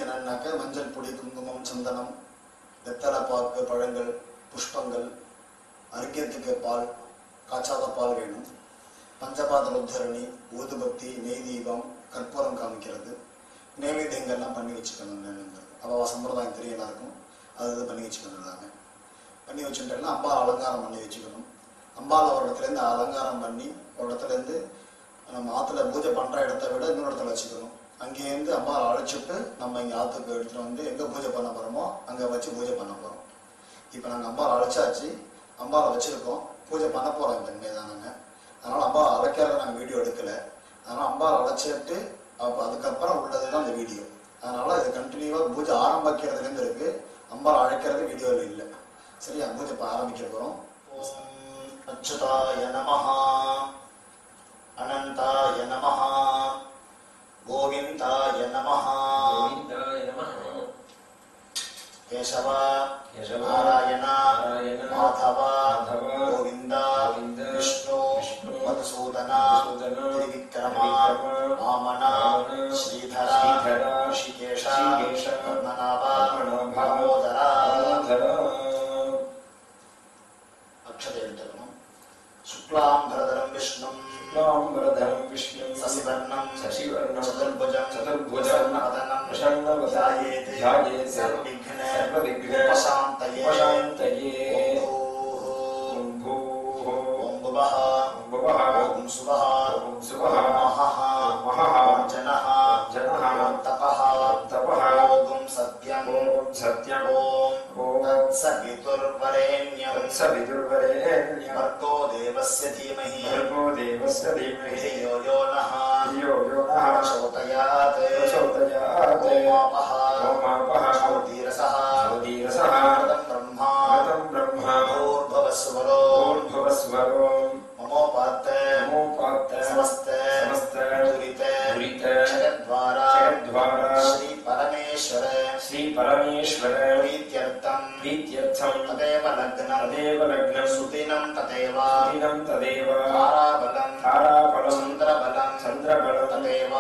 என்னன்னாக்க மஞ்சள் பொடி, குங்குமம், சந்தனம், வெத்தலை பாக்கு, பழங்கள், புஷ்பங்கள், அர்க்கியத்துக்கு பால், காய்ச்சாத பால் வேணும். பஞ்சபாத்திர உத்தரணி, ஊதுபத்தி, நெய் தீபம், கற்பூரம் காமிக்கிறது, நைவேத்தியங்கள்லாம் பண்ணி வச்சுக்கணும்னு அவள் சம்பிரதாயம் தெரிய எல்லாருக்கும். அது பண்ணி வச்சுக்கணும். எல்லாமே பண்ணி வச்சுட்டேன்னா அம்பாள் அலங்காரம் பண்ணி வச்சுக்கணும். அம்பாள் ஒரு இடத்துலேருந்து அலங்காரம் பண்ணி ஒரு இடத்துலேருந்து நம்ம ஆற்றுல பூஜை பண்ணுற இடத்த விட இன்னொரு இடத்துல வச்சுக்கணும். அங்கேருந்து அம்பாள் அழைச்சிட்டு நம்ம இங்கே ஆற்றுக்கு எடுத்துகிட்டு வந்து எங்கே பூஜை பண்ண போகிறோமோ அங்கே வச்சு பூஜை பண்ண போகிறோம். இப்போ நாங்கள் அம்பாள் அழைச்சாச்சு, அம்பாவை வச்சுருக்கோம், பூஜை பண்ண போகிறோம் இந்த மைதானங்க. அதனால் அம்பாள் அழைக்கிறத நாங்கள் வீடியோ எடுக்கலை. அதனால் அம்பாள் அழைச்சிட்டு அதுக்கப்புறம் உள்ளது தான் இந்த வீடியோ. அதனால் இது கண்டினியூவாக பூஜை ஆரம்பிக்கிறதுலேருந்து இருக்குது, அம்பாள் அழைக்கிறது வீடியோவில் இல்லை. சரியா? பூஜை இப்போ ஆரம்பிக்க போகிறோம். ஓம் அச்சுதாய நமஹ, அனந்தாய நமஹ, கோவிந்தாய நமஹ, கேசவ, நாராயண, மாதவ, கோவிந்த, விஷ்ணு, மதுசூதன, திரிவிக்ரம, வாமன, ஸ்ரீதர, ரிஷிகேஷ, பத்மநாப, தாமோதர. அக்ஷதை எடுத்துக்கணும். சுக்லாம்பரதரம் விஷ்ணும் சசிவர்ணம் சதுர்புஜம் ध्यायेत् सर्वविघ्नोपशान्तये। ॐ भुवः ॐ सुवः ॐ महः ॐ जनः ॐ तपः ॐ सत्यं ॐ तत्सवितुर्वरेण्यं भर्गो देवस्य धीमहि धियो यो नः प्रचोदयात्। ओमापः ज्योतिरसः ब्रह्मा भूर्भुवस्वरो ममोपात्त समस्त दुरित जगद्वारा श्री परमेश्वर प्रीत्यर्थं तदेव लग्नं सुदिनं तदेव ताराबलं चन्द्रबलं तदेव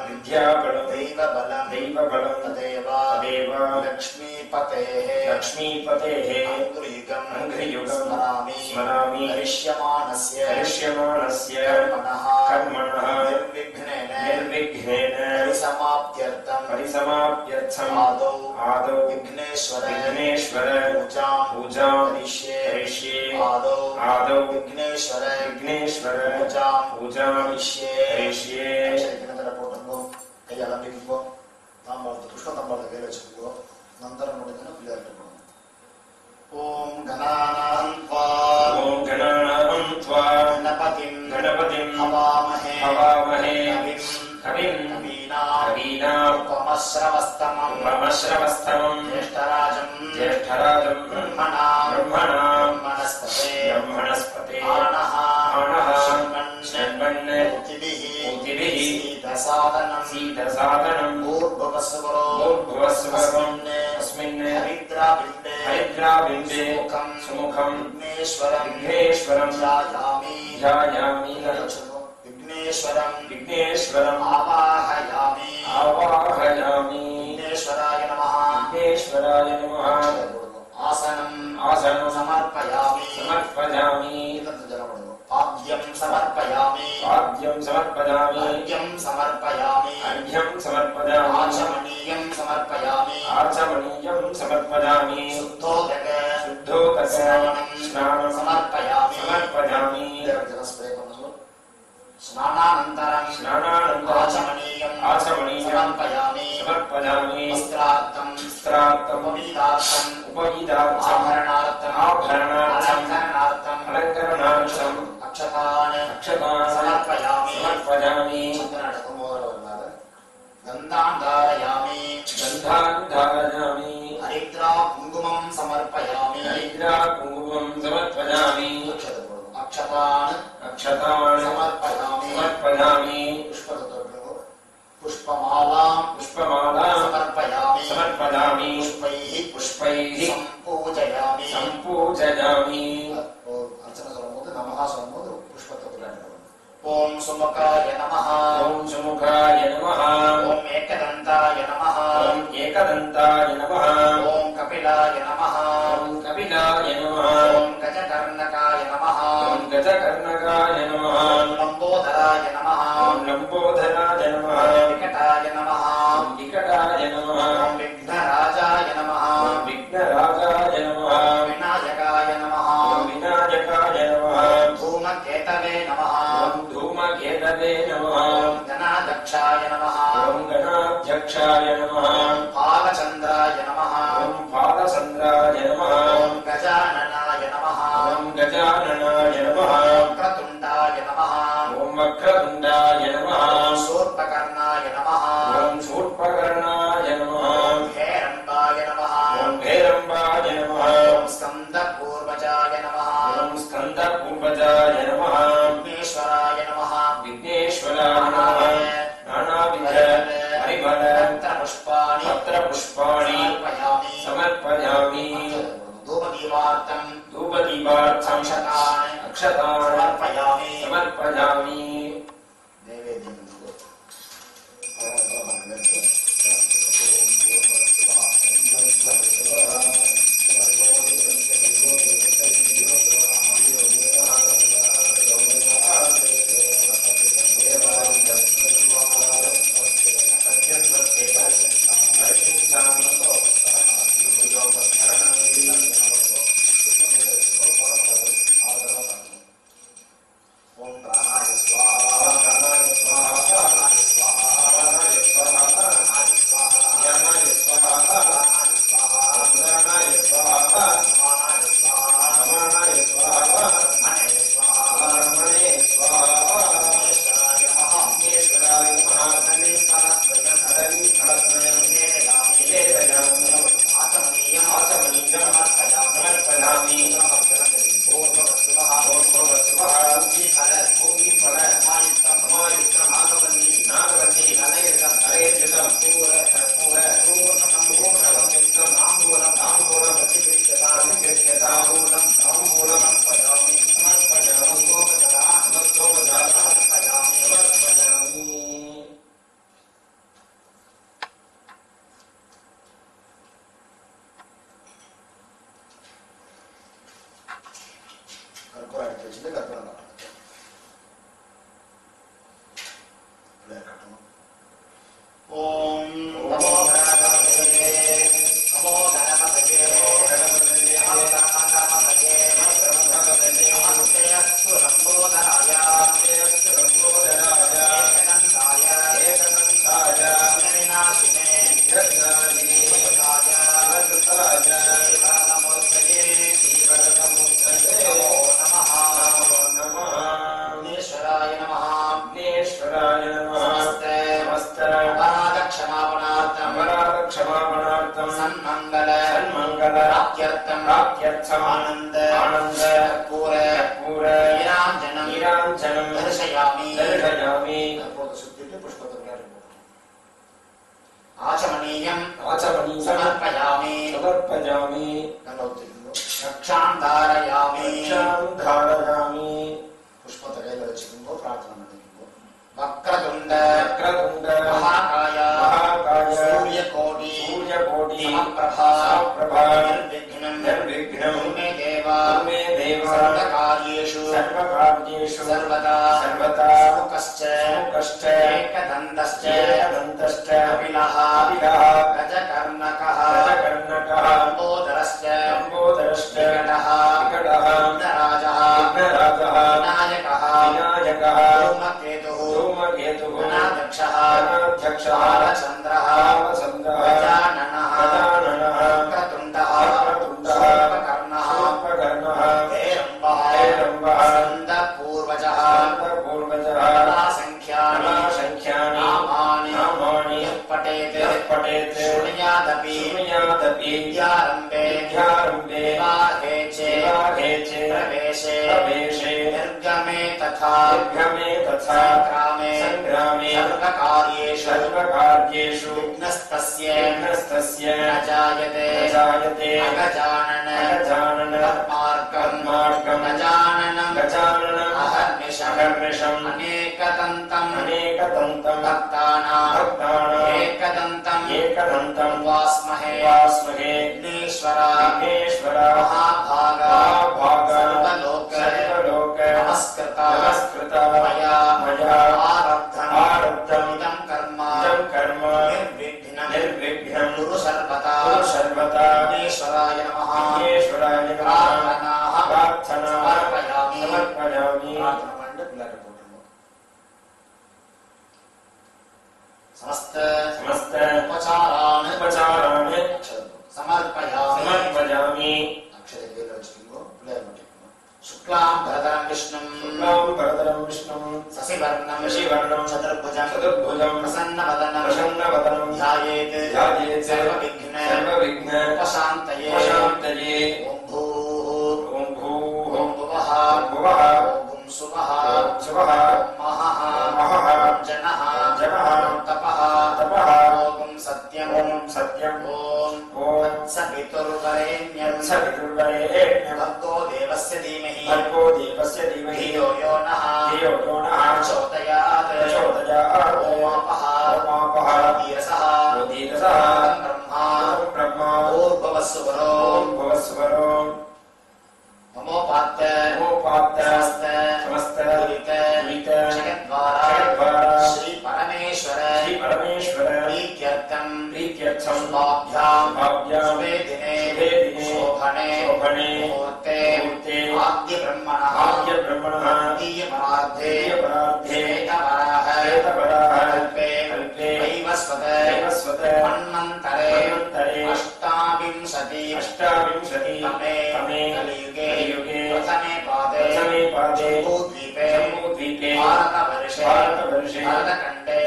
विद्याबलं दैवबलं तदेव लक्ष्मीपतेः अङ्घ्रियुगं स्मरामि। करिष्यमाणस्य कर्मणः निर्विघ्नेन परिसमाप्त्यर्थम् आदौ विघ्नेश्वर पूजां करिष्ये। आदौ विघ्नेश्वर पूजां करिष्ये। கையால் அம்பிக்குங்கோ, தாம்பாளத்தை புஷ்ப தாம்பாளத்தை கையில் வச்சுக்கோ. மந்திரம் முடிஞ்சா பிள்ளையார்ட்ட போகணும். ஓம் கணானாம் த்வா கணபதிம் ஹவாமஹே கவிம் கவீனாம் உபமஸ்ரவஸ்தமம் ஜேஷ்டராஜம் பிரம்மணாம் பிரம்மணஸ்பதே ஆனஹ ஷண்மண்ண ஊதிபிஹி சீதசாதனம் பூர்பவஸ்வரம் அஸ்மின் ஹரித்ராபிண்டே சுமுகம் விக்னேஸ்வரம் ஜாயாமி விக்னேஸ்வரம் ஆவாஹயாமி விக்னேஸ்வராய நமஹ ஆசனம் சமர்ப்பயாமி पाद्यं समर्पयामि अर्घ्यं समर्पयामि आचमनीयं समर्पयामि शुद्धोदक स्नानं समर्पयामि स्नानानन्तरं आचमनीयं समर्पयामि वस्त्रार्थं उपवीदार्थं आभरणार्थं अलङ्करणार्थं अक्षतान् समर्पयामि गन्धान् धारयामि हरिद्रा कुङ्कुमं समर्पयामि अक्षतान् समर्पयामि पुष्पमालां समर्पयामि पुष्पैः सम्पूजयामि अर्चना சொல்லும்போது நமஹ சொல்லும்போது புஷ்பத்தை விளையாடுவோம். ஓம் சுமுகாய நமஹ ஓம் ஏகதந்தாய एकदन्ताय नमः ॐ एकदन्ताय नमः ॐ कपिलाय नमः ॐ कपिलाय नमः ॐ गजकर्णकाय नमः ॐ गजकर्णकाय नमः ॐ लम्बोदराय नमः ॐ लम्बोदराय नमः विकटाय नमः ॐ विकटाय नमः ॐ विघ्नराजाय नमः ॐ विघ्नराजाय नमः विनायकाय नमः ॐ विनायकाय नमः धूमकेतवे नमः ॐ धूमकेतवे नमः ॐ गणाध्यक्षाय नमः ॐ गणाध्यक्षाय नमः ॐ फालचन्द्राय नमः ॐ फालचन्द्राय नमः ॐ गजाननाय नमः ॐ गजाननाय नमः ॐ क्रतुण्डाय नमः ॐ वक्रतुण्डाय नमः ॐ शूर्पकर्णाय नमः ॐ शूर्पकर्णाय नमः ॐ हेरम्बाय नमः ॐ भैरम्बाय नमः ॐ स्कन्दपूर्वजाय नमः ॐ स्कन्दपूर्वजाय नमः विघ्नेश्वराय नमः विघ्नेश्वराय नमः नानाविध हरिबल पुष्पाणि पत्रपुष्पाणि समर्पयामि समर्पयामि धूमदीपार्थं धूपदीपार्थम् अक्षतानि अक्षतानि समर्पयामि समर्पयामि नैवेद्यं अनेकदन्तम् भक्तानां एकदन्तम् उपास्महे विघ्नेश्वर महाभागा सर्वलोक नमस्कृत मया आरब्धम् इदं कर्म निर्विघ्नं कुरु सर्वदा विघ्नेश्वराय नमः प्रार्थना समर्पयामि प्रार्थना பண்ணி பிள்ளைக்கு போட்டுருவோம். समस्त उपचारान् समर्पयामि अक्षरे பேர் வச்சுக்கோங்க பிள்ளைய மாட்டிக்கோங்க. शुक्लां भरधरं विष्णुं शशिवर्णं चतुर्भुजं प्रसन्नवदनं ध्यायेत् सर्वविघ्न उपशान्तये ॐ भूः ॐ भुवः ॐ सुवः ॐ महः ॐ जनः ॐ तपः ॐ सत्यं ॐ सवितुर्वरेण्यं भर्गो देवस्य धीमहि धियो यो नः प्रचोदयात् ओमापः धीरसः ब्रह्मा भूर्भुवस्सुवरो ममोपात्त समस्त दुरित जगद्वारा श्री परमेश्वर प्रीत्यर्थं शुभाभ्यां शुभे दिने शोभने मुहूर्ते आद्य ब्रह्मणः दीयपरार्धे श्वेतवराह कल्पे वैवस्वत मन्वन्तरे अष्टाविंशति तमे कलियुगे प्रथमे पादे जम्बूद्वीपे भारतवर्षे भरतखण्डे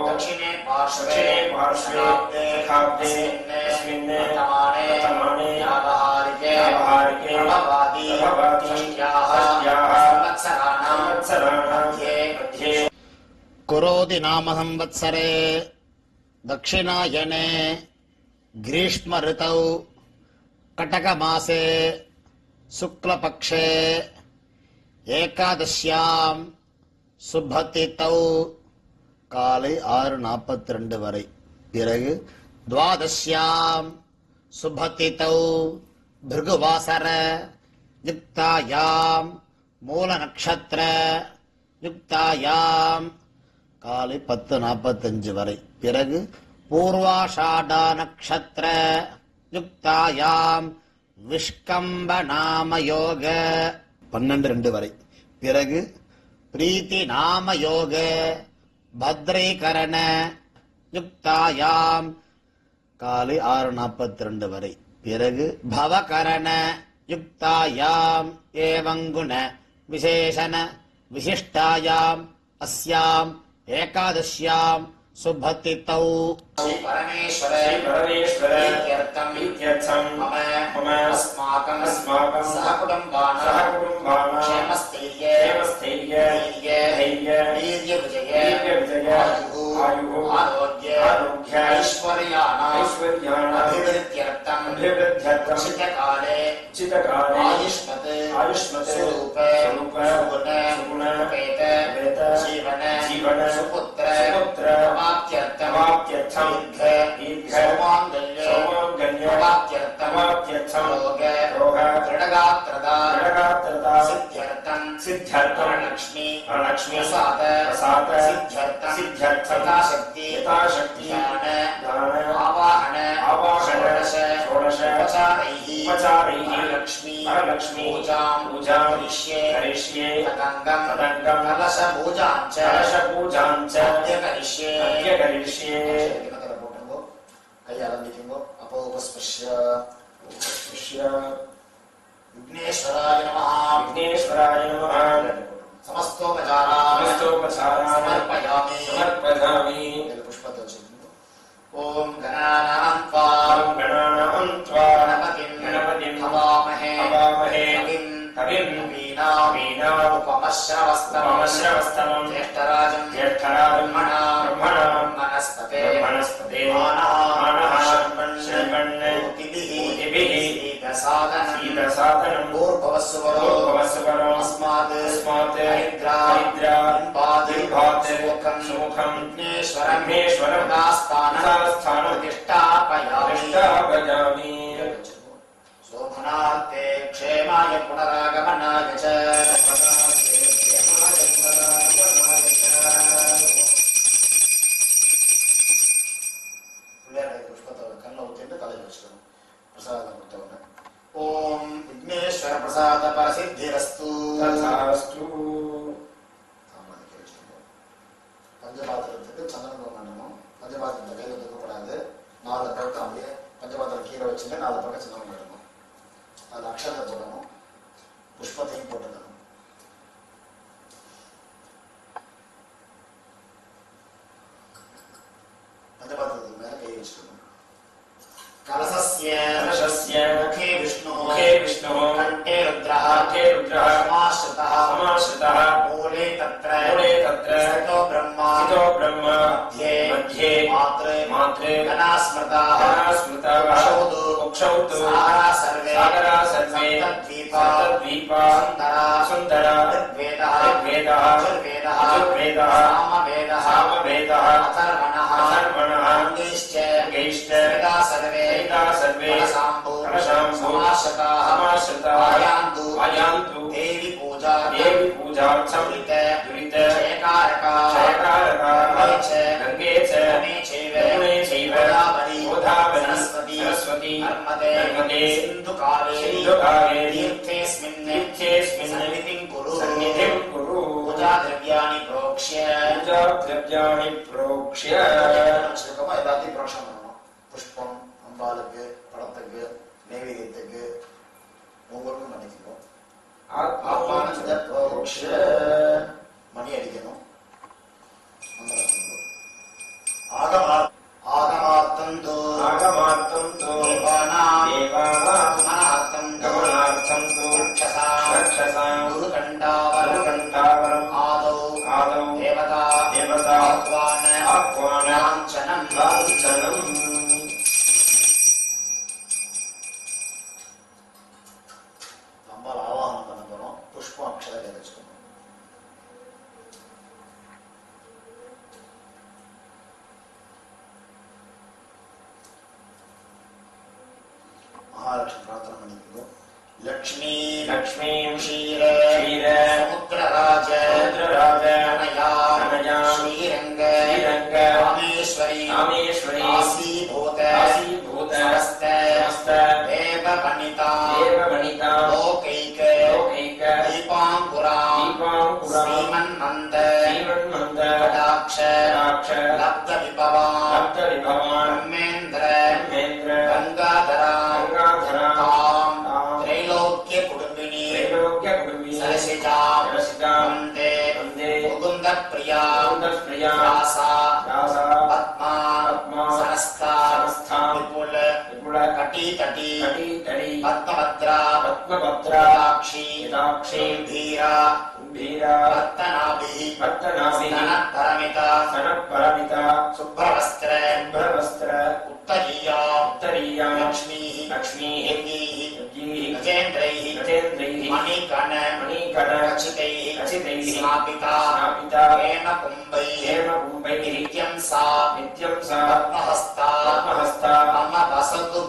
दक्षिणे पार्श्वे अस्मिन् वर्तमाने व्यावहारिके प्रभवादि षष्ट्याः संवत्सराणां मध्ये कुरोति नाम संवत्सरे दक्षिणायने ग्रीष्म ऋतौ कटकमासे शुक्लपक्षे ஏகாதசியாம் சுபதிதௌ காலை 6:42 வரை. பிறகு துவாதசியாம் சுபதிதௌ பிருகுவாசர யுக்தாயாம் மூல நக்ஷத்திர யுக்தாயாம் காலை 10:45 வரை. பிறகு பூர்வாஷாடா நக்ஷத்திர யுக்தாயாம் விஷ்கம்ப நாம யோக 12:02 வரை. பிறகு பிரீத்தி நாம யோக பத்ரீகரண யுக்தாயாம் காலை 6:42 வரை. பிறகு பவகரண யுக்தாயாம் ஏவங்குண விசேஷண விசிஷ்டாயாம் அஸ்யாம் ஏகாதசியாம் சுபதிதௌ श्री परमेश्वर प्रीत्यर्थं मम अस्माकं सहकुटुम्बानां क्षेमस्थैर्य वीर्यविजय आयुः आरोग्य ऐश्वर्याणाम् अभिवृद्ध्यर्थं उचितकाले आयुष्मत् स्वरूप सुगुण उपेत जीवन सुपुत्र वाक्यर्थं दीर्घ सौमाङ्गल्य वाक्यर्थं रोग दृढगात्रदा सिद्ध्यर्थं लक्ष्मी प्रसाद सिद्ध्यर्थं यथाशक्ति ज्ञान आवाहन षोडश उपचारैः लक्ष्मी पूजां करिष्ये तदङ्गं कलशपूजां च अद्य करिष्ये कई आरंभिकेंगो अपोपस्पृश्य विघ्नेश्वराय नमः समस्तोपचारान् समर्पयामि पुष्पतो चिन्तु ओम गणानां त्वा गणपतिं हवामहे कविं वीणा उपमश्रवस्तमं ज्येष्ठराजं ब्रह्मणां वनस्पते मानः शर्मन् ऊतिभिः सीदसादनं भूर्भुवस्सुवरो अस्मात् हरिद्रा सुमुखं विघ्नेश्वरं दास्तानं प्रतिष्ठापयामि शोभनार्थे क्षेमाय पुनरागमनाय च ओम विघ्नेश्वर प्रसाद परसिद्धिरस्तु तथास्तु पंचपात्रத்துக்கு சந்தனம் பண்ணணும். பஞ்சபாத்திரத்தை கையில தூக்கக்கூடாது. 4 பக்கம் அப்படியே பஞ்சபாத்திரம் கீழே வச்சுட்டு 4 பக்கம் சந்தனம் பண்ணணும். அதில் அக்ஷதை போடணும், புஷ்பத்தையும் போட்டுக்கணும். பஞ்சபாத்திரத்துக்கு மேல கை வச்சுக்கணும். कलशस्य मुखे विष्णुः कण्ठे रुद्रः समाश्रितः मूले तत्र स्थितो ब्रह्मा मध्ये मात्रे गणास्मृताः उक्षौतु सागरा सर्वे सप्तद्वीपा सुन्दरा ऋग्वेदः यजुर्वेदः सामवेदः अथर्वणः अङ्गैश्च वेदाः सर्वे समाश्रिताः आयान्तु देवी पूजार्थं दुरित गंगे च यमुने चैव गोदावरी सरस्वती नर्मदे सिन्धु कावेरी तीर्थेऽस्मिन् सन्निधिं कुरु पूजा द्रव्याणि प्रोक्ष्य எல்லாத்தையும் புரோக்ஷம் பண்ணணும். புஷ்பம், அம்பாளுக்கு, படத்துக்கு, நைவேத்தியத்துக்கு ஒவ்வொருக்கும் பண்ணிக்கணும். மணி அடிக்கணும். ஆகமார்த்தந்தோ கமனார்த்தம் ரக்ஷசாம் குருகண்டாவரம் ஆதௌ தேவதா ஆக்வான லாஞ்சனம் அம்பாள் ஆவாகனம் பண்ண போறோம். புஷ்பம் அக்ஷதை வச்சுக்கணும். மகாலட்சுமி பிரார்த்தனை பண்ணிக்கணும். லக்ஷ்மீ க்ஷீர சமுத்திரராஜ அனயா ஸ்ரீரங்க ராமேஸ்வரி ஆசீபூத சமஸ்த தேவ வனிதா லோகைக தீபாங்குரா ஸ்ரீமன்மந்த கடாட்ச லப்த விபவான் பிரம்மேந்திர கங்காதரா त्रैलोक्य कुटुंबिनी सरसिजा वंदे मुकुंद प्रिया व्यासा पद्मा सरस्ता विपुल कटी पद्मभद्रा दाक्षी धीरा रत्नाभि स्तनपरमिता शुभ्रवस्त्र उत्तरीया लक्ष्मी गजेन्द्रैः मणिकण रचितैः स्थापिता हेमकुम्भैः नित्यं सा पद्महस्ता मम वसतु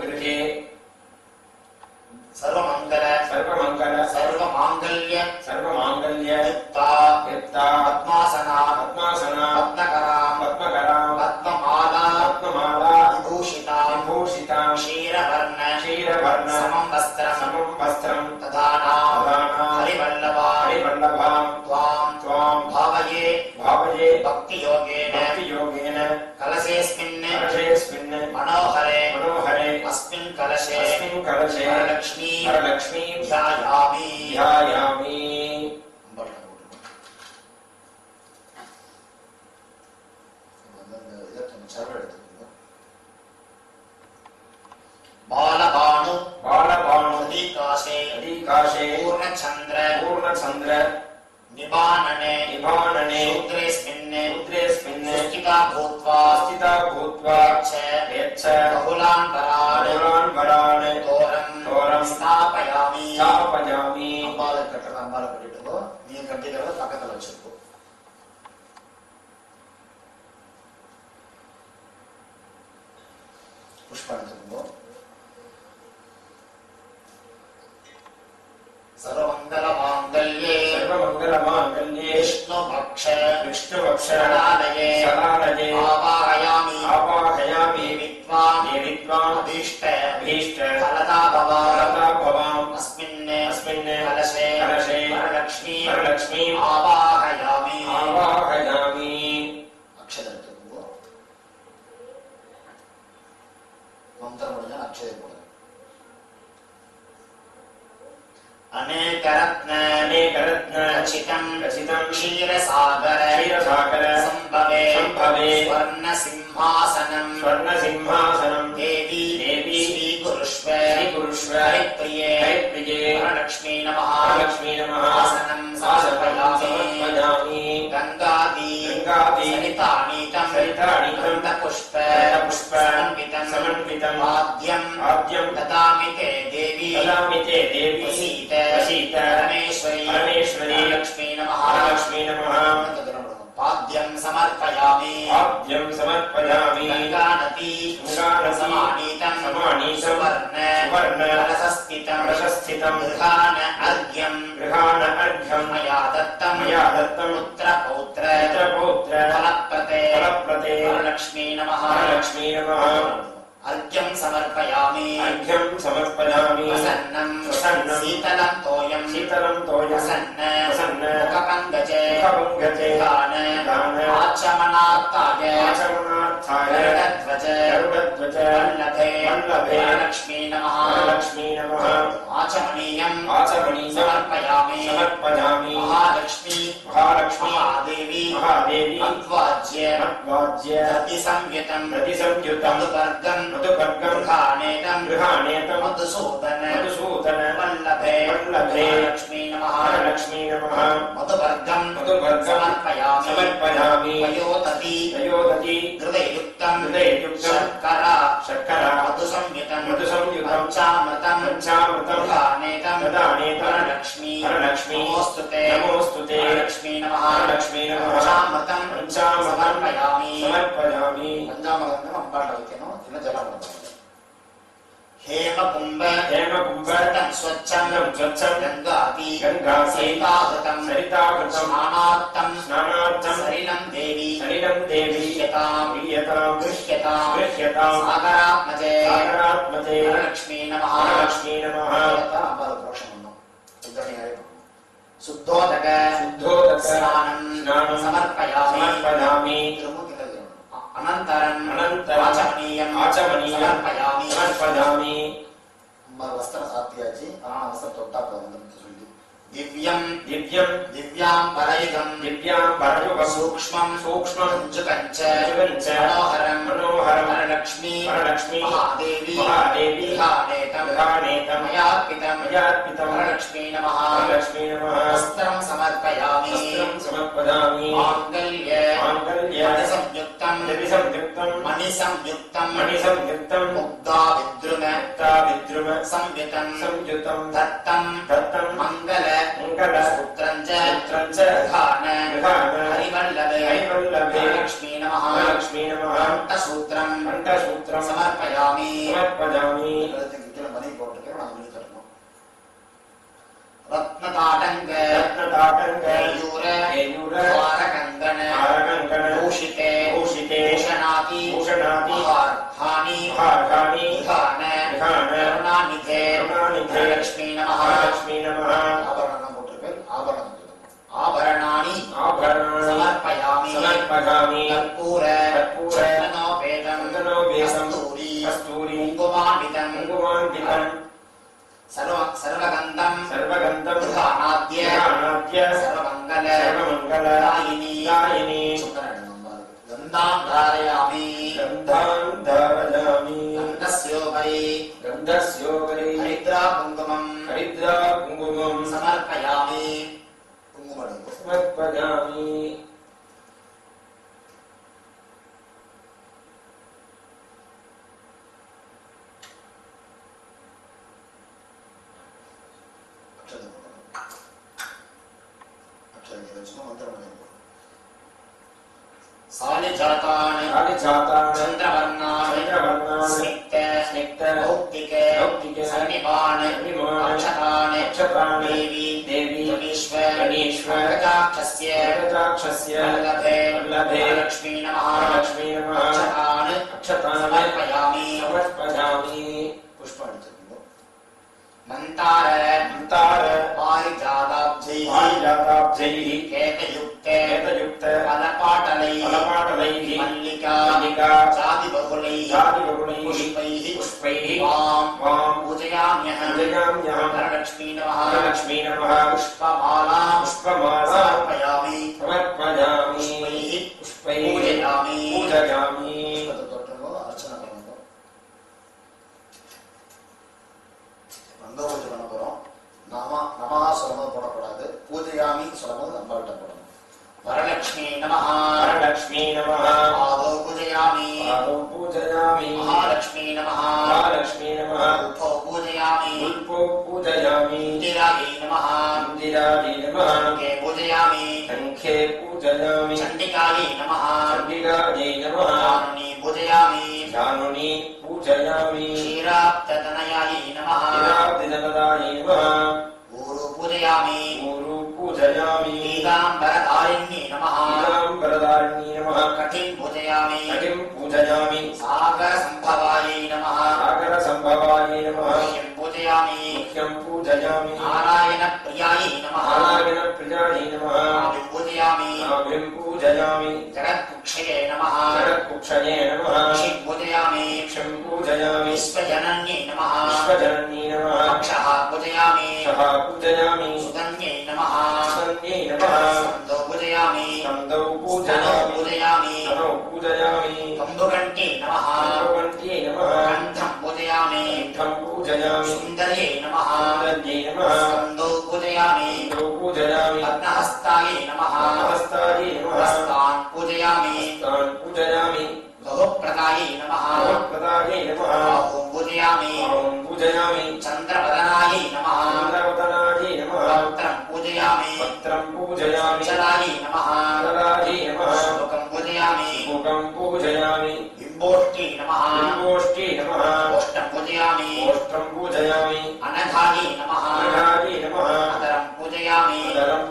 गृहे सर्वमाङ्गल्य युक्ता पद्मासना पद्मकरा पद्ममाला विभूषिता क्षीरवर्ण समं वस्त्रं तदाना हरिवल्लभां त्वां भावये भक्तियोगेन कलशेऽस्मिन् मनोहरे अस्मिन् कलशे वरलक्ष्मी ध्यायामि बालभानु अधिकाशे पूर्णचन्द्र निबानने रुद्रेऽस्मिन् स्थिता भूत्वा यच्च बहुलान् वरान् तोरं स्थापयामि अम्बाल வச்சிருக்கோம். புஷ்பம் எடுத்துக்கோங்க. सर्वमंगलमांगल्ये विष्णुपक्ष शरणालये आवाहयामि देवित्वाम् अभीष्ट फलदा भवाम् अस्मिन् कलशे वरलक्ष्मी आवाहयामि अक्षर मंत्र मुझे अक्षर बोलो. अनेकरत्न रचितं क्षीरसागर संभवे स्वर्णसिंहासनं देवी श्रीकुरुष्व हरिप्रिये वरलक्ष्मी नमः आसनं समर्पयामि. गंगादी सरितानीतं गन्धपुष्प समन्वितं आद्यं ददामि ते देवी वसीत परमेश्वरी लक्ष्मी नमः पाद्यं समर्पयामि गंगानदी समानीतं सुवर्ण कलशस्थितं गृहाण अर्घ्यं मया दत्तं पुत्रपौत्र फलप्रदे वरलक्ष्मी नमः अर्घ्यं समर्पयामि प्रसन्नं शीतलं तोयं प्रसन्न मुखपङ्कजे दान आचमनार्थाय गरुडध्वज वल्लभे वरलक्ष्मी नमः आचमनीयं समर्पयामि महालक्ष्मी महादेवी मध्वाज्य रतिसंयुतं मधुपर्गं गृहाणेतं मधुसूदन वल्लभे वरलक्ष्मी नमः मधुपर्गं समर्पयामि वयोदधि हृदययुक्तं शर्करा मधुसंयुतं पंचामृतं गृहाणेतं वरलक्ष्मी नमोस्तुते वरलक्ष्मी नमः पंचामृतं समर्पयामि पंचामृतं अंबाटवत्यनो इन्न जलमृतं हेमकुंभ स्वच्छं गंगाति सरिताकृतं स्नानार्थं सलिलं देवी गृह्यतां सागरात्मजे वरलक्ष्मी नमः शुद्धोदक स्नानं समर्पयामि अनन्तरं आचमनीयं समर्पयामि वस्त्र सात्याजी वस्त्र तोट्टा दिव्याम्बरयुगं सूक्ष्मं कंच मनोहरं वरलक्ष्मी महादेवी गृहाणेतं मयार्पितं वरलक्ष्मी नमः वस्त्रं समर्पयामि माङ्गल्ये मणिसंयुक्तं मुग्धाविद्रुम संयुतं दत्तं मंगल सूत्रं च गृहाण हरिवल्लभे वरलक्ष्मी नमः कंठसूत्रं समर्पयामि रत्नताटंक केयूर हारकंगन भूषिते भूषणाति हानि करुणानिधे वरलक्ष्मी नमः आभरणानि समर्पयामि कर्पूर चन्दनोपेतं कस्तूरी कुङ्कुमान्वितं सर्वगन्धं गृहाणाद्य सर्वमङ्गल दायिनी गन्धां धारयामि गन्धस्योपरि हरिद्रा कुङ्कुमं समर्पयामि வச்சுக்கணும். மந்திரம் எழுதுவோம். सालिजातान् चन्द्रवर्णान् स्निग्ध भौतिक सन्निभान् अक्षतान् देवी योगीश्वर गजाक्षस्य वल्लभे लक्ष्मी नमः अक्षतान् समर्पयामि पुष्पम् अडिच्चिरुक्कोम. मन्तार पारिजाताब्जैः केतयुक्त फलपाटलैः मल्लिका जातिबहुलैः पुष्पैः वां पूजयाम्यहं वरलक्ष्मी नमः पुष्पमालां समर्पयामि पुष्पैः पूजयामि. पुष्पத்தை தொட்டணும், அர்ச்சனை பண்ணணும். அங்க பூஜை பண்ண போறோம். நமஹா சொல்லும்போது போடக்கூடாது. பூஜையாமி சொல்லும்போது அம்பாள்கிட்ட போடணும். वरलक्ष्मी नमः आदौ पूजयामि महालक्ष्मी नमः उद्धौ पूजयामि इंदिरायै नमः गङ्गे पूजयामि चण्डिकायै नमः जाननी पूजयामि क्षीराब्धतनयायै नमः गुरु पूजयामि पीताम्बरधारिण्यै नमः कटिं पूजयामि सागरसम्भवायै नमः मुख्यं पूजयामि नारायणप्रियायै नमः नाभिं पूजयामि जगत्कुक्षये नमः क्षिं पूजयामि विश्वजनन्यै नमः अक्षः पूजयामि सुगन्ध्यै नमः स्कन्दौ पूजयामि तनौ पूजयामि कम्बुकण्ठे नमः कण्ठं पूजयामि सुन्दर्यै नमः स्कन्दौ पूजयामि पद्महस्तायै नमः हस्तान् पूजयामि बहुप्रदायै नमः बाहुं पूजयामि चन्द्रवदनायै नमः पत्रं पूजयामि चलायै नमः शुभकं पूजयामि बिम्बोष्ठी नमः ओष्ठं पूजयामि अनघायै नमः अधरं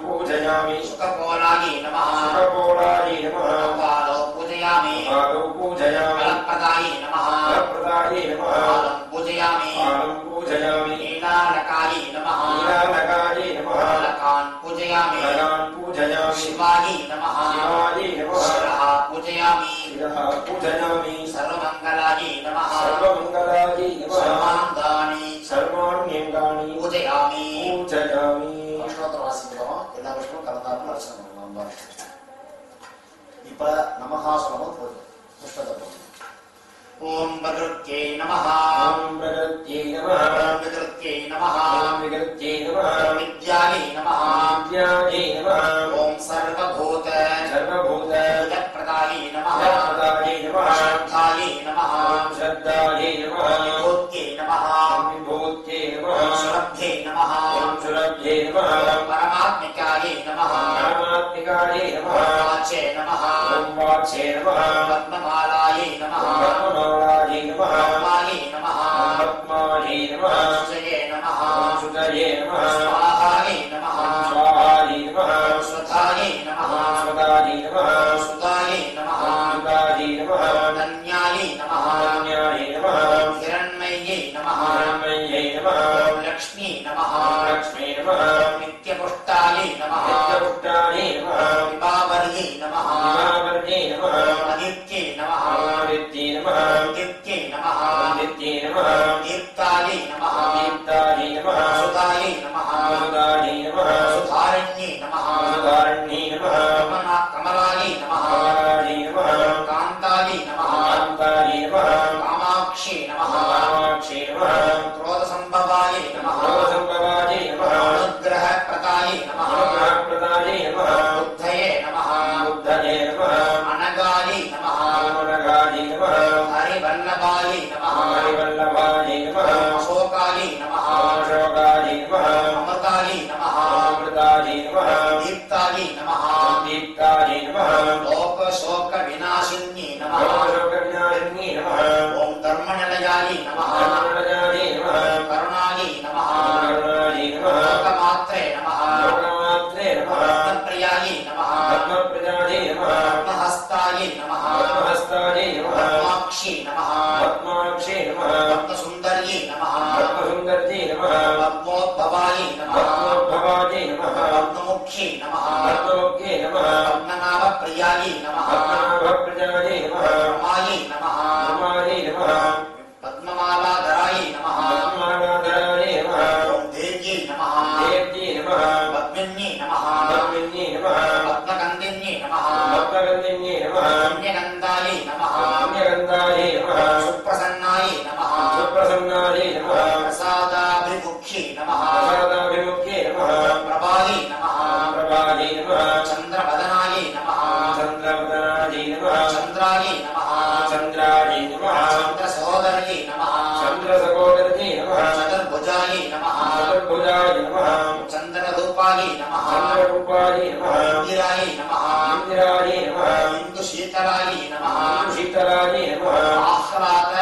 पूजयामि सुखपोलायै नमः कपालौ पूजयामि फलप्रदायै नमः फलं पूजयामि नीलालकायै नमः लकान् पूजयामि शिवायै नमः शिरः पूजयामि सर्वमङ्गलायै नमः सर्वाङ्गानि पूजयामि. அஷ்டோத்திரம் வாசிக்கிறோம். எல்லா புஷ்பமும் கலந்தாப்புல அர்ச்சனை பண்ணலாம். இப்ப நமஹா சொல்லும்போது போதும். புஷ்பத்தை போதும். ओम प्रकृत्यै नमः विकृत्यै नमः विद्यायै नमः ओम सर्वभूत प्रदायै नमः श्रद्धायै नमः विभूत्यै नमः सुरभ्यै नमः परमात्मिकायै नमः वाचे नमः पद्ममालायै नमः ब्रह्मायै नमः सुजये नमः स्वाहायै नमः स्वधायै नमः सुधायै नमः धन्यायै नमः हिरण्मय्यै नमः लक्ष्मी नमः नित्यपुष्टायै नमः विभावर्यै नमः आदित्यै नमः दित्यै नमः दीप्तायै नमः सुधायै नमः सुधारण्यै नमः कमलायै नमः कान्तायै नमः कामाक्षी नमः क्रोधसम्भवायै नमः अनुग्रहप्रदायै नमः बुद्धये नमः अनगायै नमः हरिवल्लभायै नमः अशोकायै नमः अमृतायै नमः दीप्तायै नमः पद्माक्षी नमः पद्माक्षी नमः पद्मसुन्दर्यै नमः पद्मसुन्दर्यै नमः पद्मोद्भवायै नमः पद्मोद्भवायै नमः पद्ममुख्यै नमः पद्ममुख्यै नमः पद्मनाभप्रियायै नमः पद्मनाभप्रियायै नमः रमायै नमः रमायै नमः पद्ममालाधरायै नमः पद्ममालाधरायै नमः देव्यै नमः देव्यै नमः पद्मिन्यै नमः पद्मिन्यै नमः पद्मगन्धिन्यै नमः पद्मगन्धिन्यै नमः पुण्यगन्धायै नमः पुण्यगन्धायै नमः सुप्रसन्नायै नमः सुप्रसन्नायै नमः प्रसादाभिमुख्यै नमः प्रसादाभिमुख्यै नमः प्रभायै नमः प्रभायै नमः चन्द्रवदनायै नमः चन्द्रवदनायै नमः चन्द्रायै नमः चन्द्रायै नमः चन्द्रसहोदर्यै नमः चन्द्रसहोदर्यै नमः चतुर्भुजायै नमः चतुर्भुजायै नमः चन्द्ररूपायै नमः चन्द्ररूपायै नमः इन्दिरायै नमः इन्दिरायै नमः इन्दुशीतलायै नमः शीतलायै नमः आह्लाद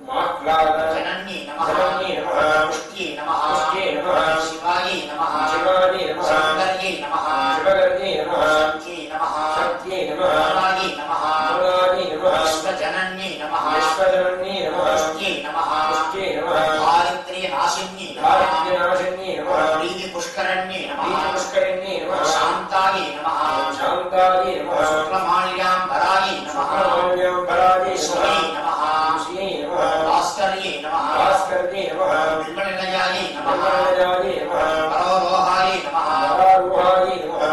माह्लाद जनन्यै नमः जनन्यै नमः पुष्ट्यै नमः पुष्ट्यै नमः शिवायै नमः शिवायै नमः सौन्दर्यै नमः शिवगर्यै नमः शक्त्यै नमः शक्त्यै नमः मूलायै नमः मूलायै नमः विश्वजनन्यै नमः विश्वजनन्यै नमः पुष्ट्यै नमः पुष्ट्यै नमः दारिद्र्यनाशिन्यै नमः दारिद्र्यनाशिन्यै नमः प्रीतिपुष्करण्यै नमः प्रीतिपुष्करिण्यै नमः शान्तायै नमः शान्तायै नमः शुक्लमाल्याम्बरायै नमः शुक्लमाल्याम्बरायै श्रियै नमः नमः श्रियै नमः भास्कर्यै नमः भास्कर्यै नमः निर्मलनिलयायै नमः निर्मलनिलयायै नमः परोरोहायै नमः परारूहायै नमः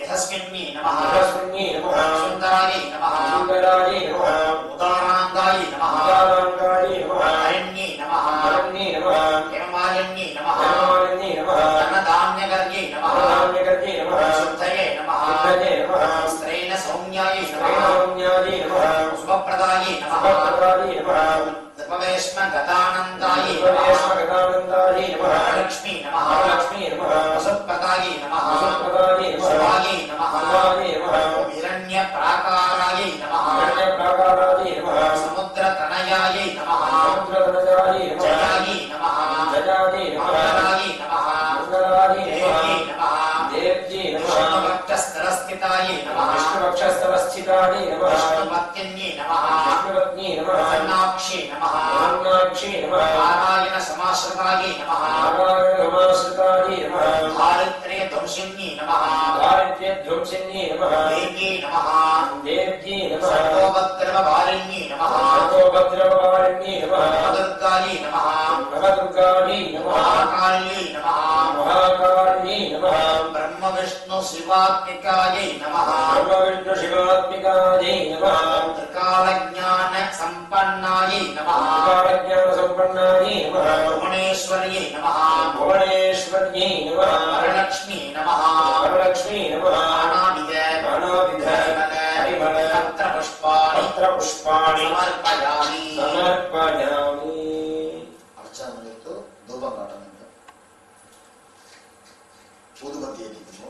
यशस्विन्यै नमः यशस्विन्यै नमः सुन्दरायै नमः सुन्दरायै नमः उदाराङ्गायै नमः उदाराङ्गायै नमः अरण्यै नमः अरण्यै नमः हेममालिन्यै नमः हेममालिन्यै नमः धनधान्यगर्यै नमः धनधान्यगर्यै नमः शुद्धये नमः शुद्धये नमः स्त्रैण सौम्यायै नमः श्रीसौम्यायै नमः शुभप्रदायै नमः शुभप्रदायै नमः निर्भवेश्म गतानन्दायै नमः सर्वेश्वरगतानन्दायै नमः लक्ष्मी नमः लक्ष्मी नमः वसुप्रदायै नमः वसुप्रदायै नमः शिवायै नमः शिवायै नमः हिरण्यप्राकारायै नमः हिरण्यप्राकारायै नमः समुद्रतनयायै नमः समुद्रतनयायै नमः जयायै नमः जयायै नमः मङ्गलायै नमः मङ्गलायै देव्यै नमः नमः देव्यै नमः विष्णुभक्तस्थलस्थितायै नमः विष्णुपक्षस्थलस्थितायै नमः विष्णुपत्न्यै नमः विष्णुपत्न्यै नमः प्रसन्नाक्षी नमः प्रसन्नाक्षी नमः नारायणसमाश्रितायै नमः नारायणसमाश्रितायै नमः दारिद्र्यध्वंसिन्यै नमः दारिद्र्यध्वंसिन्यै नमः देव्यै नमः देव्यै नमः सर्वोपद्रववारिण्यै नमः सर्वोपद्रववारिण्यै नमः नवदुर्गायै नमः नवदुर्गायै नमः महाकाल्यै नमः महाकाल्यै नमः ब्रह्मविष्णुशिवात्मिकायै नमः ब्रह्मविष्णुशिवात्मिकायै नमः त्रिकालज्ञानसम्पन्नायै नमः त्रिकालज्ञानसम्पन्नायै नमः भुवनेश्वर्यै नमः भुवनेश्वर्यै नमः वरलक्ष्मी नमः वरलक्ष्मी नमः नानाविध नानाविध परिमल पत्रपुष्पाणि पत्रपुष्पाणि समर्पयामि समर्पयामि అర్చనతో ధూపం కావడానికి ఊదుబత్తి ఎక్కించు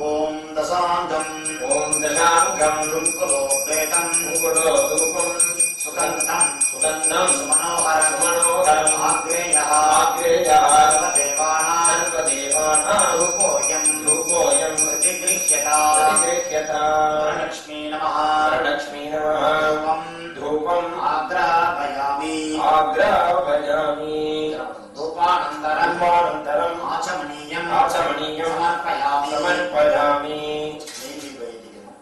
ఓం దశాంగం ఓం దశాంగం రుంకులోపేతం ముకుటోధూపం సుగంధం సుగంధం సుమనోహరం సుమనోహరం ఆగ్రేయః ఆగ్రేయః సర్వదేవానాం సర్వదేవానాం రూపోయం రూపోయం ప్రతిగృహ్యత ప్రతిగృహ్యత వరలక్ష్మీ నమః వరలక్ష్మీ నమః ధూపం ధూపం ఆగ్రాపయామి ఆగ్రాపయామి ధూపానంతరం ధూపానంతరం ఆచమనీయం ఆచమనీయం సమర్పయామి సమర్పయామి నీటి వైదికము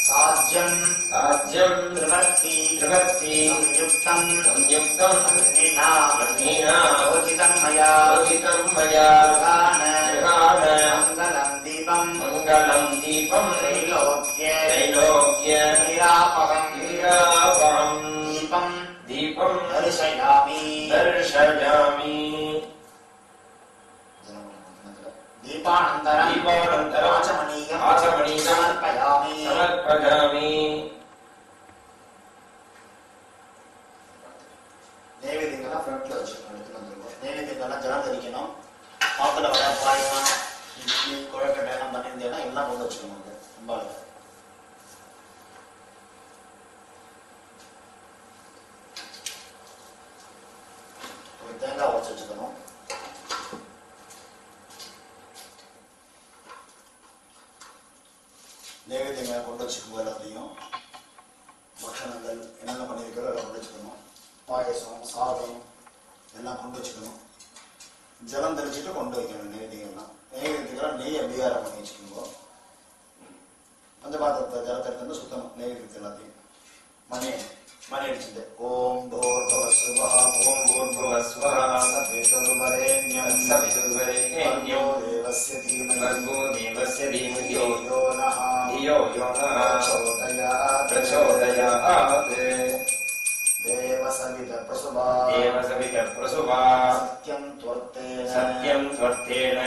సాధ్యం సాధ్యం త్రివర్తి త్రివర్తి సంయుక్తం సంయుక్తం అగ్నినా అగ్నినా యోజితం మయా యోజితం మయా గృహాణ గృహాణ మంగళం దీపం दीपानन्तरं आचमनीयं समर्पयामि நைவேத்தியங்கள்லாம் ஃப்ரண்ட்ல வச்சுக்கணும், எடுத்துட்டு வந்துருக்கோம். நைவேத்தியங்கள்லாம் ஜலம் தெரிக்கணும். பாத்துல வர பாயசம், இட்லி, கொழுக்கட்டை எல்லாம் பண்ணியிருந்தேன்னா எல்லாம் கொண்டு வச்சுக்கணும். அம்பாளுக்கு ஒரு தேங்காய் உடச்சு வச்சுக்கணும். நைவேத்தியங்களை கொண்டு வச்சுக்கும் எல்லாத்தையும் பக்ஷணங்கள் என்னென்ன பண்ணியிருக்கிறோம் எல்லாம் கொண்டு வச்சுக்கணும். பாயசம், சாதம் எல்லாம் கொண்டு வச்சுக்கணும். ஜலம் தெளிச்சுட்டு கொண்டு வைக்கணும். நைவேத்தியங்கள்லாம் நைவேத்தியங்கள்லாம் நெய் அபிகாரம் பண்ணி வச்சுக்கோங்க. பஞ்சபாத்திரத்தை ஜலத்தை எடுத்து சுத்தணும். நைவேத்தியத்தை எல்லாத்தையும் மணி அடிச்சுட்டு ஓம் பூர்பவஸ்வஹ ஓம் பூர்பவஸ்வஹ சவிதுர்வரேண்யம் சவிதுர்வரேண்யம் தேவஸ்ய தீமஹி भर्गो देवस्य धीमहि धियो यो नः धियो यो नः प्रचोदयात् प्रचोदयात् देवसवितप्रसुभा देवसवितप्रसुभा सत्यं त्वर्थेन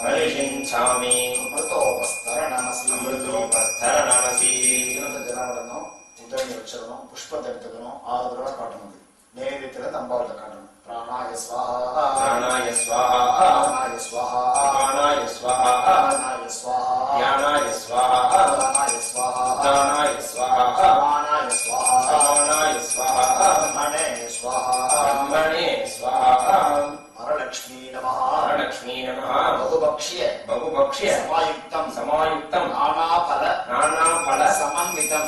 परिषिञ्चामि अमृतोपस्तरणमसि अमृतोपस्तरणमसि ஜலமிடணும், உதவி வச்சிடணும், புஷ்பத்தை எடுத்துக்கணும், 6 தடவை காட்டணும். நைவேத்தியத்தில் அம்பாவத்தை காட்டணும். பிராணாய ஸ்வாஹா प्राणाय स्वाहा பிராணாய ஸ்வாஹா प्राणाय स्वाहा பிராணாய ஸ்வாஹா ज्ञानाय स्वाहा பிராணாய ஸ்வாஹா दानाय स्वाहा பிராணாய ஸ்வாஹா समानाय स्वाहा ब्रह्मणे स्वाहा ब्रह्मणे स्वाहा वरलक्ष्मी नमः वरलक्ष्मी नमः बहुभक्ष्य बहुभक्ष्य समायुक्तं नानाफल समन्वितं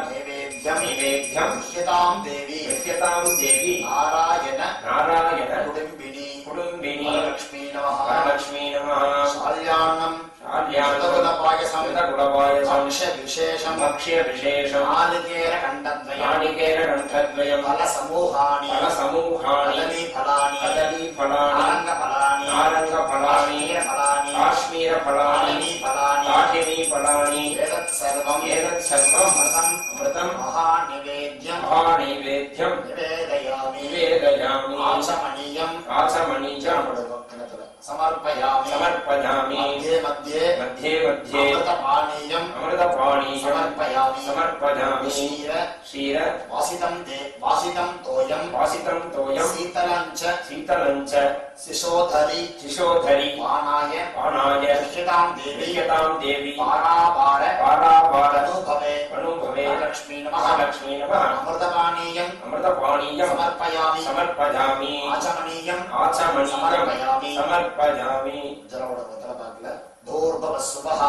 नैवेद्यं गृह्यतां देवी नारायण कुटुम्बिनी वरलक्ष्मी नमः शाल्यान्नं शाल्यगुलपायसं भक्ष्यविशेषं नारिकेरकण्ठद्वयं फलसमूहानि कदलीफलानि नारङ्गफलानि काश्मीरफलानि दाहिनीफलानि एतत्सर्वम् अमृतं महानैवेद्यं निवेदयामि आचमनीयं समर्पयामि मध्ये अमृतपानीयं समर्पयामि क्षीर वासितं तोयं शीतलं च शिशोधरी पानाय दृश्यतां देवी पारावार अनुभवे लक्ष्मी नमः अमृतपानीयं समर्पयामि आचमनीयं समर्पयामि जलवड तलपाकल धूर्भवस्वः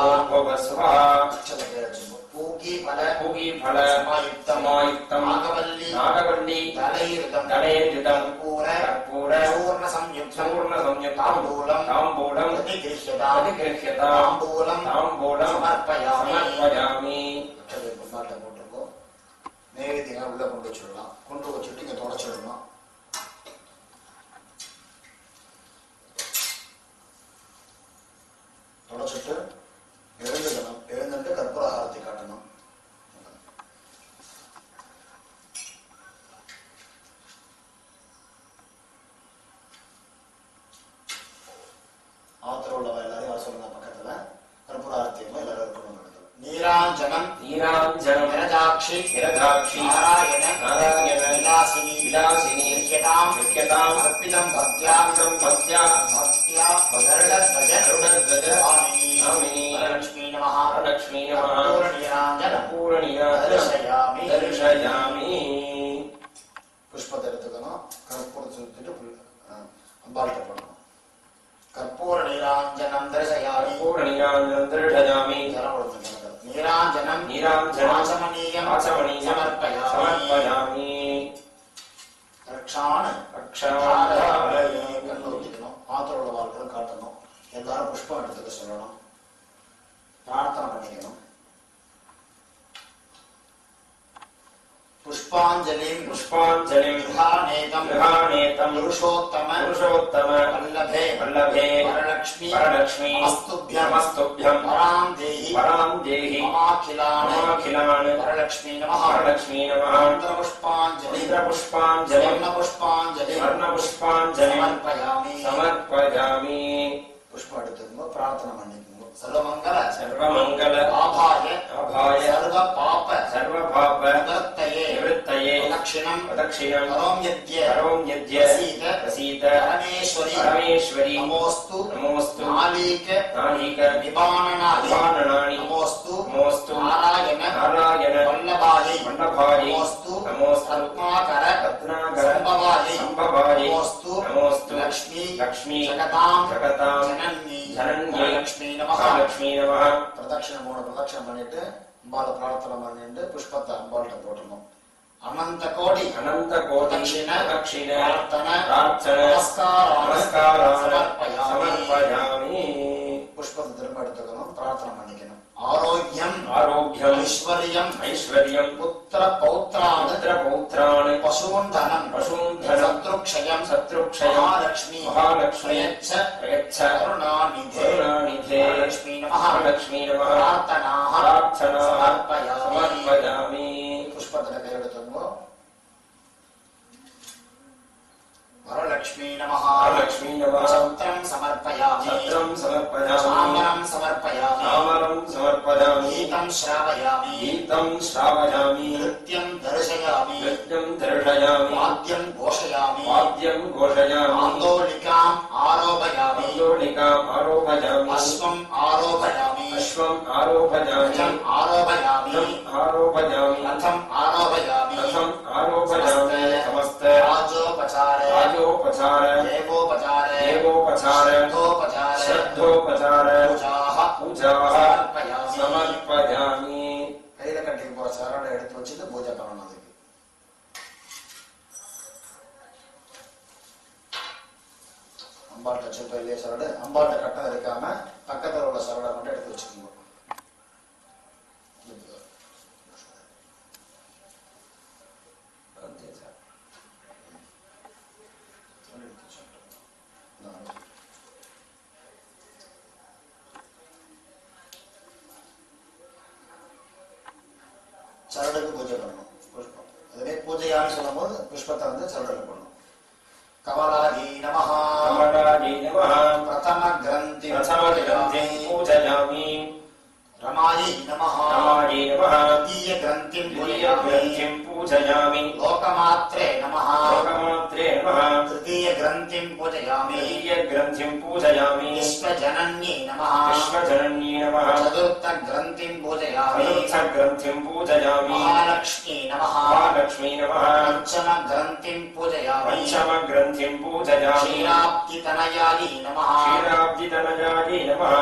पूगीफल समायुक्तं नागवल्ली तलैर्युतं कर्पूर चूर्ण संयुक्तं ताम्बूलं प्रतिगृह्यतां ताम्बूलं समर्पयामि நைவேத்தியங்களை உள்ள கொண்டு வச்சுடலாம். கொண்டு வச்சுட்டு இங்க தொடச்சிடணும். தொடச்சிட்டு எழுந்துட்டு கற்பூர ஆரத்தி காட்டணும். ஆத்திர உள்ளவ எல்லாரையும் வர சொல்லுங்க. பக்கத்துல கற்பூர ஆரத்தியமா எல்லாரும் இருக்கணும். நீராஞ்சனம் விரஜாட்சி நாராயண விலாசினி விக்கியதாம் அர்ப்பிதம் பக்த்யா கருடத்வஜ ஆமினி லக்ஷ்மீ நமः பூரணீராஞ்சனம் தரிசயாமி. புஷ்பத்தை எடுத்துக்கணும். கற்பூரத்தை சுத்திட்டு அம்பாள்கிட்ட போடணும். கற்பூர நீராஞ்சனம் தரிசயாமி நீராஞ்சனம் ஆச்சமनीयं समर्पयामि रक्षाण கண்ணூத்திக்கணும். ஆத்திரோட வாழ்க்கை காட்டணும். எல்லாரும் புஷ்பம் எடுத்துக்க சொல்லணும். பிரார்த்தனை பண்ணிக்கணும். पुष्पाञ्जलिं गृहानेतं पुरुषोत्तम वल्लभे वरलक्ष्मी नमस्तुभ्यं वरां देहि ममाखिलान् वरलक्ष्मी नमः पुष्पाञ्जलिं वर्णपुष्पाञ्जलिं समर्पयामि புஷ்பம் எடுத்துக்கோ, பிரார்த்தனை பண்ணிக்கோங்க. சர்வமங்கல சர்வமங்கல ஆபாய ஆபாய சர்வ பாப சர்வபாப நிவர்த்தயே நிவர்த்தயே பிரதக்ஷிணம் பிரதக்ஷிணம் கரோம் யத்ய பிரசீத பிரசீத பரமேஸ்வரி பரமேஸ்வரி நமோஸ்து நமோஸ்து நாலீக நாலீக நிபானனாதி நமோஸ்து நமோஸ்து நாராயண நாராயண வல்லபாயை வல்லபாயை நமோஸ்து நமோஸ்து ரத்னாகர ரத்னாகர சம்பவாயை சம்பவாயை நமோஸ்து நமோஸ்து லக்ஷ்மி லக்ஷ்மி ஜகதாம் ஜகதாம் ஜனன்யை ஜனன்யை லக்ஷ்மி நமஹ லக்ஷ்மி நமஹ. பிரதட்சணம் 3 பிரதட்சணம் பண்ணிட்டு அம்பாளை பிரார்த்தனை பண்ணிட்டு புஷ்பத்தை அம்பாள்கிட்ட போட்டுடணும். அனந்த கோடி அனந்த கோடி தட்சிண தட்சிண பிரார்த்தன பிரார்த்தன நமஸ்காரான நமஸ்காரான சமர்ப்பயாமி. புஷ்பத்தை திரும்ப எடுத்துக்கணும், பிரார்த்தனை பண்ணிக்கணும். ஆரோக்கியம் ஆரோக்கியம் ஐஸ்வர்யம் ஐஸ்வர்யம் புத்திர பௌத்ரான் புத்திர பௌத்ரான் பசூன் தனம் பசூன் தனம் சத்ருக்ஷயம் சத்ருக்ஷயம் மகாலட்சுமி மகாலட்சுமி பிரயச்ச பிரயச்ச கருணாநிதே கருணாநிதே லக்ஷ்மீ நமஹ லக்ஷ்மீ நமஹ. பிரார்த்தனாஹ பிரார்த்தனா சமர்ப்பயாமி. சமர்ப்பயாமி. புஷ்பத்தை கையில் எடுத்துக்கோ. வரலக்ஷ்மீ நமஹ லக்ஷ்மீ நமஹ. சத்ரம் சமர்ப்பயாமி சத்ரம் சமர்ப்பயாமி. சாமரம் சமர்ப்பயாமி சாமரம் சமர்ப்பயாமி. கீதம் ஸ்ராவயாமி கீதம் ஸ்ராவயாமி. நித்யம் தர்शयामि நித்யம் தர்ஷயாமி. வாத்யம் கோஷயாமி வாத்யம் கோஷயாமி. ஆந்தோலிகாம் ஆரோபயாமி ஆந்தோலிகாம் ஆரோபயாமி. அஸ்வம் ஆரோபயாமி அஸ்வம் ஆரோபயாமி. ரதம் ஆரோபயாமி ரதம் ஆரோபயாமி. ரதம் ஆரோபயாமி ரதம் ஆரோபயாமி. சமஸ்த ராஜோபசார ராஜோபசார தேவோபசார தேவோபசார ஷத்தோபசார ஸ்ரத்தோபசார பூஜாஹ பூஜாஹ சமர்ப்பயாமி. சமர்ப்பயாமி. கையில கட்டிக்கு போற சரடை எடுத்து வச்சுட்டு பூஜை பண்ணணும். அதுக்கு அம்பாட்ட வச்சிருப்ப இல்லையா சரடு, அம்பாட்ட கட்டம் இருக்காம பக்கத்துல உள்ள சரடை மட்டும் எடுத்து வச்சுக்கோங்க. சரடுக்கு பூஜை பண்ணணும். புஷ்பம் அதுவே பூஜையான்னு சொல்லும் போது புஷ்பத்தை சரடுல போடணும். கமலாஜி நமஹ கமலாஜி நமஹ. பிரதம கிரந்தி பிரதமகிரந்திம் பூஜயாமி. ரமாயி நமஹ ரமாயி நமஹ. தீய கிரந்திம் द्वितीयग्रन्थिं पूजयामि. லோகமாத்ரே நமஹ लोकमात्रे नमः. तृतीय ग्रन्थिं पूजयामि तृतीयग्रन्थिं पूजयामि. विश्वजनन्यै नमः विश्वजनन्यै नमः. चतुर्थ ग्रन्थिं पूजयामि चतुर्थग्रन्थिं पूजयामि. महालक्ष्मी नमः महालक्ष्मी नमः. पंचम ग्रन्थिं पूजयामि पञ्चमग्रन्थिं पूजयामि. क्षीराब्धितनयायै नमः क्षीराब्धितनयायै नमः.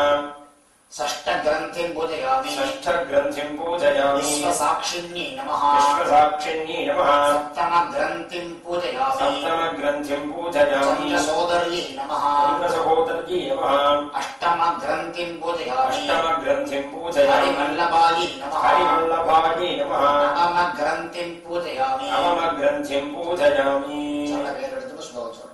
षष्ठ ग्रन्थिं पूजयामि षष्ठग्रन्थिं पूजयामि. विश्वसाक्षिण्यै नमः विश्वसाक्षिण्यै नमः. सप्तम ग्रन्थिं पूजयामि सप्तमग्रन्थिं पूजयामि. चन्द्रसोदर्यै नमः चन्द्रसहोदर्यै नमः. अष्टम ग्रन्थिं पूजयामि अष्टमग्रन्थिं पूजयामि. हरिवल्लभायै नमः हरिवल्लभायै नमः. नवम ग्रन्थिं पूजयामि नवमग्रन्थिं पूजयामि. சரடை கையில் எடுத்துட்டு ஸ்லோகம் சொல்லணும்.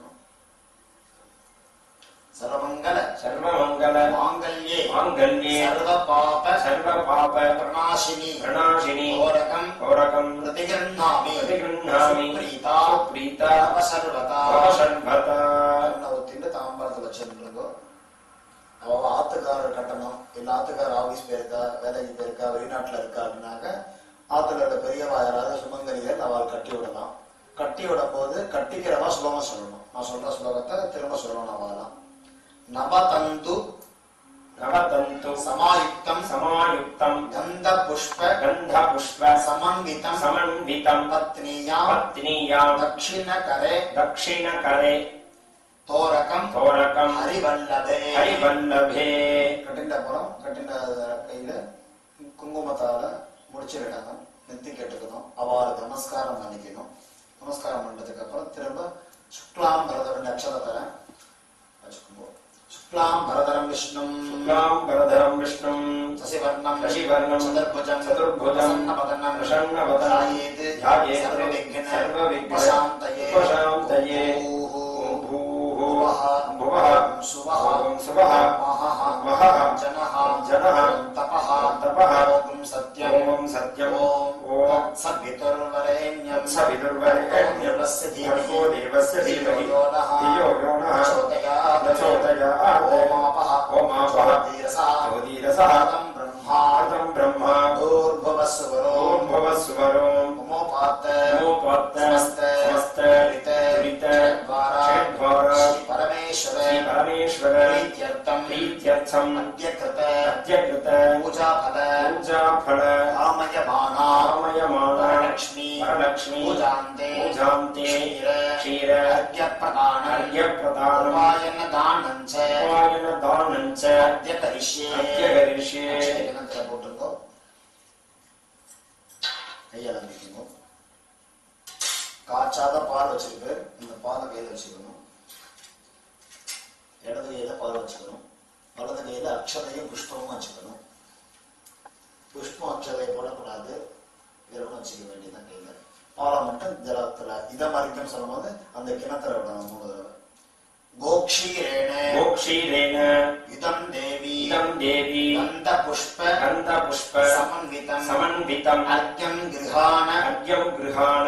सर्वमङ्गल सर्वमङ्गल माङ्गल्ये माङ्गल्ये सर्वपाप सर्वपाप प्रणाशिनी प्रणाशिनी घोरकं घोरकं प्रतिगृह्णामि प्रतिगृह्णामि सुप्रीता सुप्रीता सर्वता सर्वता. கண்ணை ஊத்திட்டு தாம்பரத்தை வச்சிருந்தோம். அவ ஆத்துக்காரர் கட்டணும், இல்ல ஆத்துக்காரர் ஆபீஸ் போயிருக்கா, வேலைக்கு போயிருக்கா, வெளிநாட்டுல இருக்கா அப்படின்னாக்க ஆத்துல உள்ள பெரியவா யாராவது சுமங்கலிகள் அவள் கட்டி விடலாம். கட்டி விடும் போது கட்டிக்கிறவா ஸ்லோகம் சொல்லணும். நான் சொல்ற ஸ்லோகத்தை திரும்ப சொல்லணும். அவெல்லாம் நவதந்து नवतन्तु समायुक्तं समायुक्तं गन्ध पुष्प गन्धपुष्प समन्वितं समन्वितं पत्नीयां पत्नीयां दक्षिणकरे दक्षिणकरे तोरकं तोरकं हरिवल्लभे हरिवल्लभे. கட்டிண்ட அப்புறம் கட்டிண்ட கையில குங்குமத்தால முடிச்சிருக்கணும். நெத்தி கெட்டுக்கணும். அவளுக்கு நமஸ்காரம் பண்ணிக்கணும். நமஸ்காரம் பண்ணதுக்கு அப்புறம் திரும்ப சுக்லாம் பரதரம் அக்ஷரத்தை வச்சுக்கும்போது शुक्लां भरधरं विष्णुं शुक्लां भरधरं विष्णुं शशिवर्णं चतुर्भुजं प्रसन्नवदनं ध्यायेत् सर्वविघ्नोपशान्तये उपशान्तये. भुवः भुवः सुवः सुवः महः जनः जनः तपः तपः ॐ सत्यम् ॐ सत्यम् ॐ सवितुर्वरेण्यं सवितुर्वरेण्यं भर्गो देवस्य धीमहि धियो यो नः प्रचोदयात्. ओमापः ज्योतिरसः तं ब्रह्मा भूर्भुवस्सुवरो ममोपात्त समस्त दुरित षड्वारा परमेश्वर प्रीत्यर्थम् अद्यकृत पूजाफल कामयमाना लक्ष्मी पूजान्ते क्षीर अर्घ्यप्रदानम् उपायनदानञ्च अद्य करिष्ये போட்டுக்கோ. கையால நிற்கணும். காய்ச்சாத பால் வச்சிருக்கு. இந்த பாலை கையில வச்சுக்கணும். இடது கையில பால் வச்சுக்கணும். வலது கையில அக்ஷதையும் புஷ்பமும் வச்சுக்கணும். புஷ்பம் அக்ஷதையை போடக்கூடாது. வெறும் வச்சுக்க வேண்டியதான் கையில. பாலை மட்டும் ஜலத்துல இதை மறிக்கும் சொல்லும் போது அந்த கிணத்துல விடணும் 3 தடவை. गोक्षीरेण इदं देवी गन्धपुष्प समन्वितम् अर्घ्यं गृहाण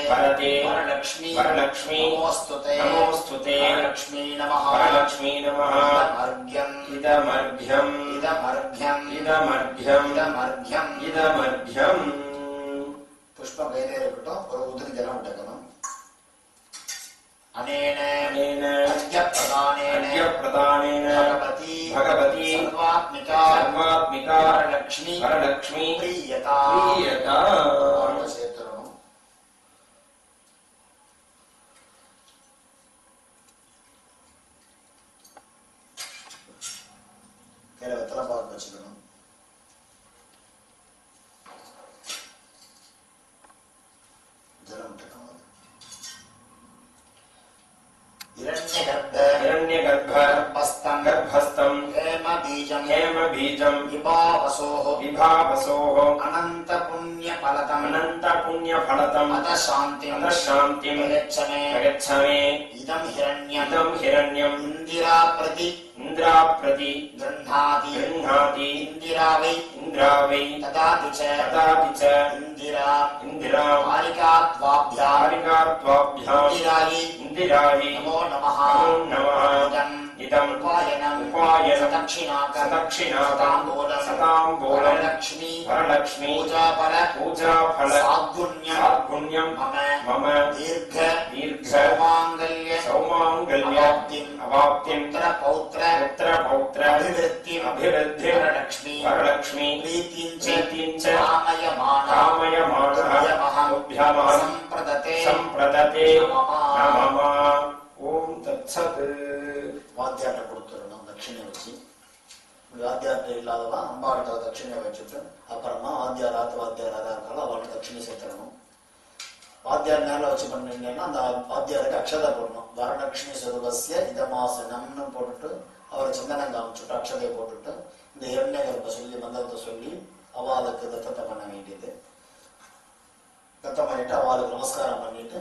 वरदे वरलक्ष्मी नमोस्तुते वरलक्ष्मी नमः इदमर्घ्यम् पुष्प கையிலே இருக்கட்டும். ஒரு உதிரி ஜலம் விட்டுக்கணும். अनेन अर्घ्यप्रदानेन भगवती सर्वात्मिका वरलक्ष्मी प्रीयता சேர்த்துறணும். கையில வெத்தலை பாக்கு வச்சுக்கணும். ஜலம் விட்டுக்கணும். गर्भस्थं हेमबीजं विभावसोः अनंत पुण्यफलतम् अतः शान्तिं प्रयच्छमे इदं हिरण्यम् इंदिरा प्रति गृह्णाति इंदिरा वै तदाति च इंदिरा कारिकात्वाभ्यां इंदिरायै नमो नमः इदम् उपायनम् सताम्बूलम् वरलक्ष्मी पूजाफल साद्गुण्यम् मम दीर्घ सौमाङ्गल्य अवाप्तिम् पुत्र अभिवृद्धिम् वरलक्ष्मी प्रीतिम् च कामयमानः सम्प्रदते नमः ஓம் தத்சத். வாத்தியார்ட்ட கொடுத்துடணும் தட்சிணை வச்சு. வாத்தியார்ட்ட இல்லாதவா அம்பாட்ட தட்சிணை வச்சுட்டு அப்புறமா வாத்தியார் இருக்காலும் அவள்கிட்ட தட்சிணை சேர்த்துடணும். வாத்தியார் மேல வச்சு பண்ணீங்கன்னா அந்த வாத்தியாருக்கு அக்ஷதை போடணும். வரலட்சுமி சுரூபஸ்ய இதமாசனம்னு போட்டுட்டு அவரை சந்தனம் காமிச்சுட்டு அக்ஷதையை போட்டுட்டு இந்த ஹிரண்யகர்ப்ப சொல்லி மந்திரத்தை சொல்லி அவளுக்கு தத்தத்தை பண்ண வேண்டியது. தத்தம் பண்ணிட்டு அவளுக்கு நமஸ்காரம் பண்ணிட்டு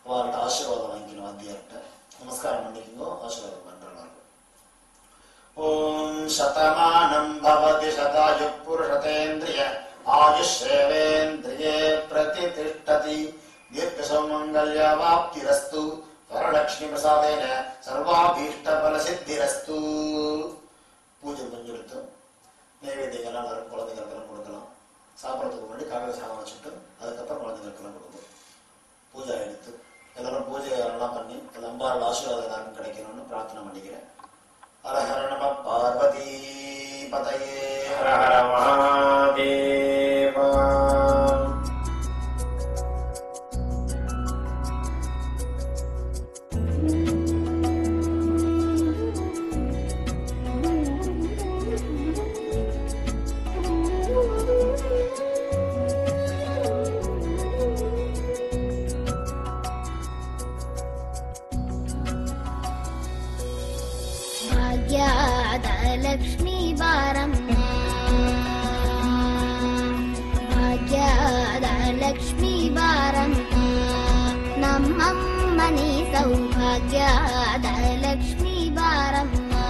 அவள்கிட்ட ஆசீர்வாதம் வாங்கிக்கணும். வாத்தியார்கிட்ட நமஸ்காரம் பண்ணிக்கோ, ஆசீர்வாதம் பண்றாங்க. ஓம் சதமானம் பவதி சதாயு புருஷதேந்திரிய ஆயுஷ்யேவேந்திரியே பிரதிதிஷ்டதி தீர்க்கசௌமங்கல்யாவாப்திரஸ்து வரலக்ஷ்மி பிரசாதேன சர்வாபீஷ்ட பலசித்திரஸ்து. பூஜை கொஞ்செடுத்து நைவேத்தியங்கள்லாம் வரும். குழந்தைகளுக்கெல்லாம் கொடுக்கலாம். சாப்பிட்றதுக்கு முன்னாடி காகத சாதம் வச்சுட்டு அதுக்கப்புறம் குழந்தைகளுக்கெல்லாம் கொடுக்கும். பூஜை எடுத்து எல்லாரும் பூஜை எல்லாம் பண்ணி அம்பாரோட ஆசீர்வாதம் எல்லாருக்கும் கிடைக்கணும்னு பிரார்த்தனை பண்ணிக்கிறேன். ஹர ஹர நம பார்வதி பதயே ஹர ஹர மகாதேவா. लक्ष्मी बारम्मा भाग्यद लक्ष्मी बारम्मा नम्मनी सौभाग्यद लक्ष्मी बारम्मा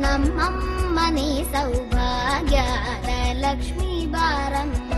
नम्मनी सौभाग्यद लक्ष्मी बारम्मा